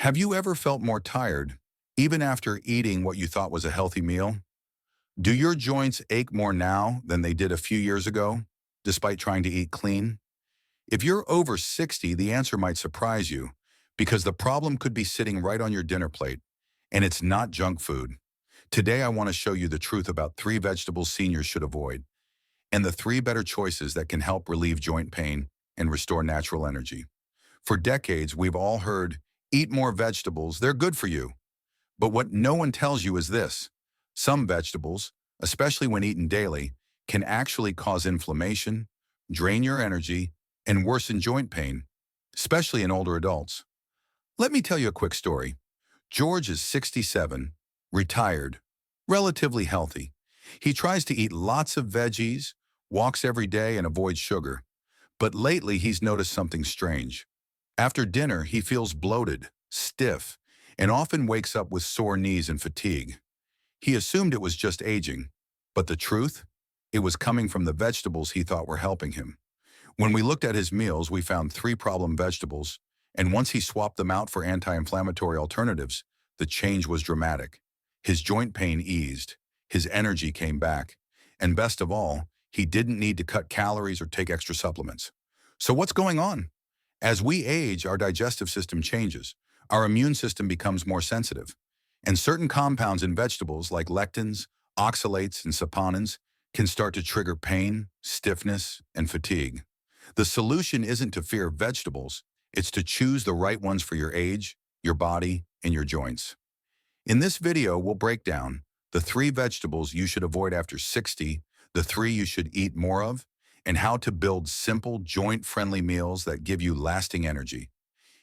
Have you ever felt more tired, even after eating what you thought was a healthy meal? Do your joints ache more now than they did a few years ago, despite trying to eat clean? If you're over 60, the answer might surprise you, because the problem could be sitting right on your dinner plate, and it's not junk food. Today, I want to show you the truth about 3 vegetables seniors should avoid, and the 3 better choices that can help relieve joint pain and restore natural energy. For decades, we've all heard, eat more vegetables, they're good for you. But what no one tells you is this: some vegetables, especially when eaten daily, can actually cause inflammation, drain your energy, and worsen joint pain, especially in older adults. Let me tell you a quick story. George is 67, retired, relatively healthy. He tries to eat lots of veggies, walks every day, and avoids sugar. But lately, he's noticed something strange. After dinner, he feels bloated, stiff, and often wakes up with sore knees and fatigue. He assumed it was just aging, but the truth? It was coming from the vegetables he thought were helping him. When we looked at his meals, we found 3 problem vegetables, and once he swapped them out for anti-inflammatory alternatives, the change was dramatic. His joint pain eased, his energy came back, and best of all, he didn't need to cut calories or take extra supplements. So what's going on? As we age, our digestive system changes. Our immune system becomes more sensitive. And certain compounds in vegetables like lectins, oxalates, and saponins can start to trigger pain, stiffness, and fatigue. The solution isn't to fear vegetables, it's to choose the right ones for your age, your body, and your joints. In this video, we'll break down the 3 vegetables you should avoid after 60, the 3 you should eat more of, and how to build simple, joint-friendly meals that give you lasting energy.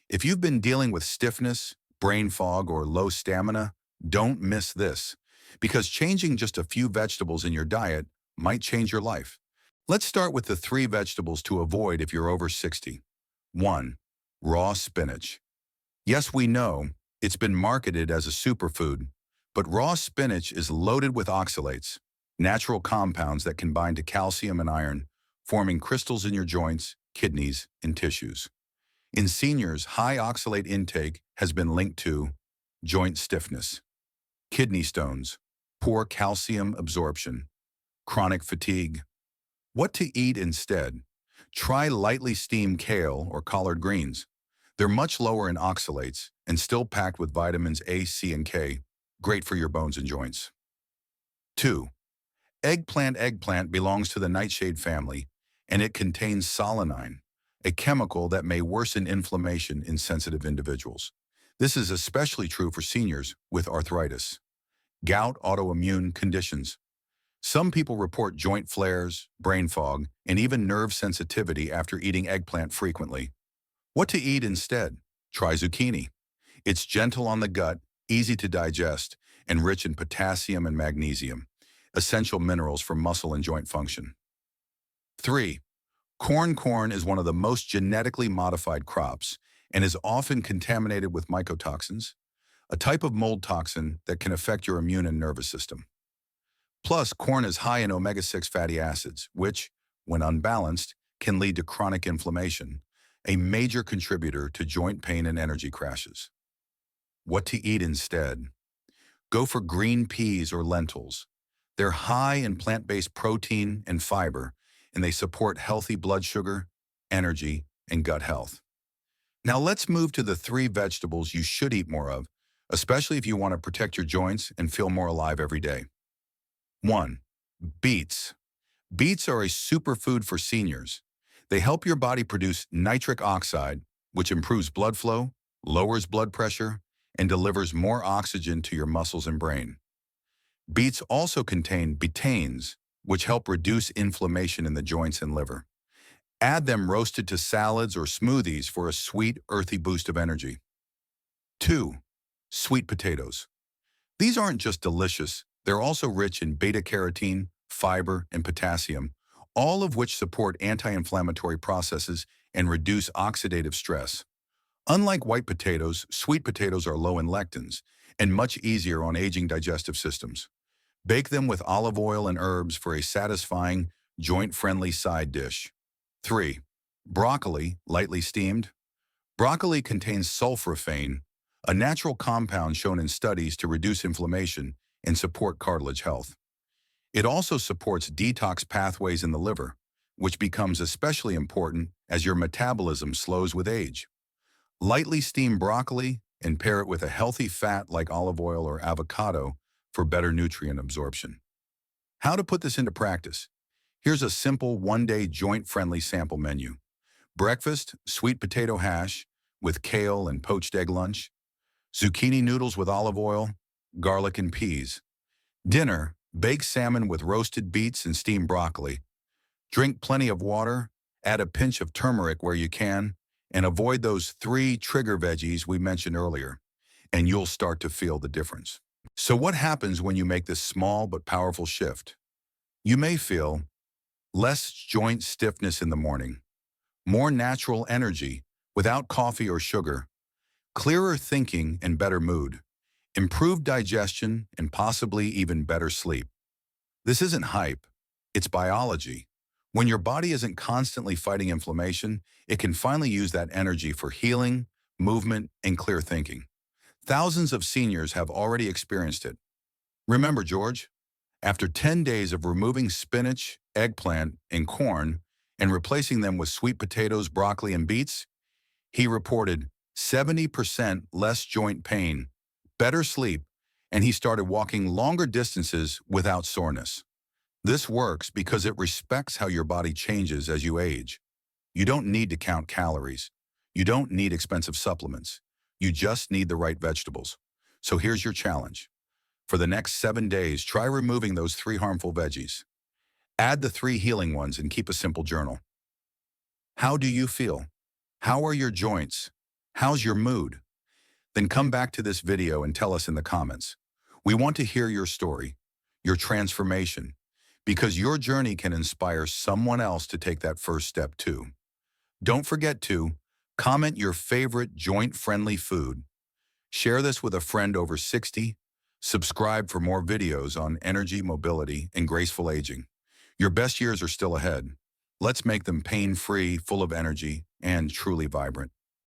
If you've been dealing with stiffness, brain fog, or low stamina, don't miss this, because changing just a few vegetables in your diet might change your life. Let's start with the 3 vegetables to avoid if you're over 60. 1. Raw spinach. Yes, we know it's been marketed as a superfood, but raw spinach is loaded with oxalates, natural compounds that can bind to calcium and iron, forming crystals in your joints, kidneys, and tissues. In seniors, high oxalate intake has been linked to joint stiffness, kidney stones, poor calcium absorption, chronic fatigue. What to eat instead? Try lightly steamed kale or collard greens. They're much lower in oxalates and still packed with vitamins A, C, and K, great for your bones and joints. 2. Eggplant. Eggplant belongs to the nightshade family, and it contains solanine, a chemical that may worsen inflammation in sensitive individuals. This is especially true for seniors with arthritis, gout, autoimmune conditions. Some people report joint flares, brain fog, and even nerve sensitivity after eating eggplant frequently. What to eat instead? Try zucchini. It's gentle on the gut, easy to digest, and rich in potassium and magnesium, essential minerals for muscle and joint function. 3. Corn. Corn is one of the most genetically modified crops and is often contaminated with mycotoxins, a type of mold toxin that can affect your immune and nervous system. Plus, corn is high in omega-6 fatty acids, which, when unbalanced, can lead to chronic inflammation, a major contributor to joint pain and energy crashes. What to eat instead? Go for green peas or lentils. They're high in plant-based protein and fiber, and they support healthy blood sugar, energy, and gut health. Now let's move to the 3 vegetables you should eat more of, especially if you want to protect your joints and feel more alive every day. 1. Beets. Beets are a superfood for seniors. They help your body produce nitric oxide, which improves blood flow, lowers blood pressure, and delivers more oxygen to your muscles and brain. Beets also contain betaines, which help reduce inflammation in the joints and liver. Add them roasted to salads or smoothies for a sweet, earthy boost of energy. 2. Sweet potatoes. These aren't just delicious, they're also rich in beta-carotene, fiber, and potassium, all of which support anti-inflammatory processes and reduce oxidative stress. Unlike white potatoes, sweet potatoes are low in lectins and much easier on aging digestive systems. Bake them with olive oil and herbs for a satisfying, joint-friendly side dish. 3. Broccoli, lightly steamed. Broccoli contains sulforaphane, a natural compound shown in studies to reduce inflammation and support cartilage health. It also supports detox pathways in the liver, which becomes especially important as your metabolism slows with age. Lightly steam broccoli and pair it with a healthy fat like olive oil or avocado for better nutrient absorption. How to put this into practice? Here's a simple one-day joint-friendly sample menu. Breakfast, sweet potato hash with kale and poached egg lunch. Zucchini noodles with olive oil, garlic and peas. Dinner, baked salmon with roasted beets and steamed broccoli. Drink plenty of water, add a pinch of turmeric where you can, and avoid those 3 trigger veggies we mentioned earlier, and you'll start to feel the difference. So what happens when you make this small but powerful shift? You may feel less joint stiffness in the morning, more natural energy without coffee or sugar, clearer thinking and better mood, improved digestion, and possibly even better sleep. This isn't hype, it's biology. When your body isn't constantly fighting inflammation, it can finally use that energy for healing, movement, and clear thinking. Thousands of seniors have already experienced it. Remember George? After 10 days of removing spinach, eggplant, and corn, and replacing them with sweet potatoes, broccoli, and beets, he reported 70% less joint pain, better sleep, and he started walking longer distances without soreness. This works because it respects how your body changes as you age. You don't need to count calories. You don't need expensive supplements. You just need the right vegetables. So here's your challenge. For the next 7 days, try removing those 3 harmful veggies. Add the 3 healing ones and keep a simple journal. How do you feel? How are your joints? How's your mood? Then come back to this video and tell us in the comments. We want to hear your story, your transformation, because your journey can inspire someone else to take that first step too. Don't forget to comment your favorite joint-friendly food, share this with a friend over 60, subscribe for more videos on energy, mobility, and graceful aging. Your best years are still ahead. Let's make them pain-free, full of energy, and truly vibrant.